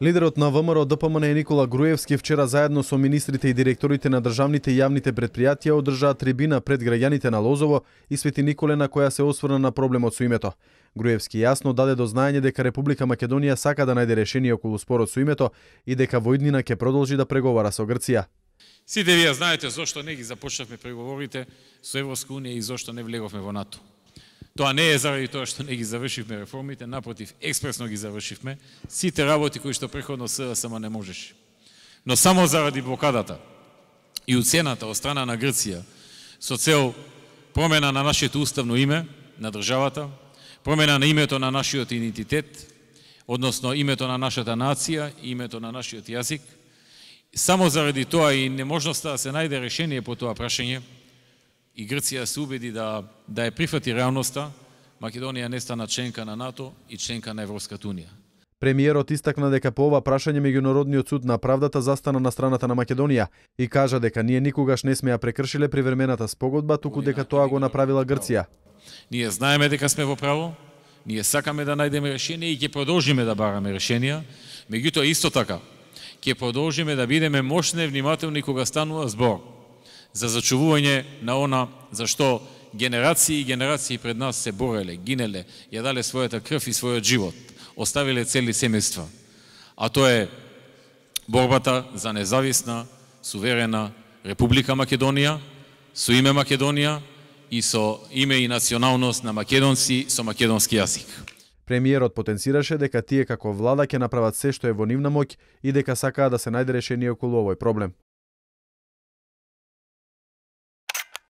Лидерот на ВМРО ДПМН Никола Груевски вчера заедно со министрите и директорите на државните и јавните претпријатија одржаа трибина пред граѓаните на Лозово и Свети Николе на која се осврна на проблемот со името. Груевски јасно даде до знаење дека Република Македонија сака да најде решение околу спорот со името и дека во иднина ќе продолжи да преговара со Грција. Сите вие знаете зошто не ги започнавме преговорите со Европска унија и зошто не влеговме во НАТО. Тоа не е заради тоа што не ги завршивме реформите, напротив, експресно ги завршивме сите работи кои што преходно СДСМ не можеше. Но само заради блокадата и уцената од страна на Грција со цел промена на нашето уставно име на државата, промена на името на нашиот идентитет, односно името на нашата нација и името на нашиот јазик, само заради тоа и неможноста да се најде решение по тоа прашање, и Грција се убеди да ја прифати реалноста, Македонија не стана членка на НАТО и членка на Европската унија. Премиерот истакна дека по ова прашање меѓународниот суд на правдата застана на страната на Македонија и кажа дека ние никогаш не сме ја прекршиле привремената спогодба, туку дека тоа го направила Грција. Ние знаеме дека сме во право, ние сакаме да најдеме решение и ќе продолжиме да бараме решенија, меѓутоа исто така ќе продолжиме да бидеме мощни и внимателни кога станува збор за зачувување на она за што генерации и генерации пред нас се бореле, гинеле, ја дале својата крв и својот живот, оставиле цели семејства. А тоа е борбата за независна, суверена Република Македонија, со име Македонија и со име и националност на македонци со македонски јазик. Премиерот потенцираше дека тие како влада ќе направат се што е во нивна моќ и дека сакаат да се најде решение околу овој проблем.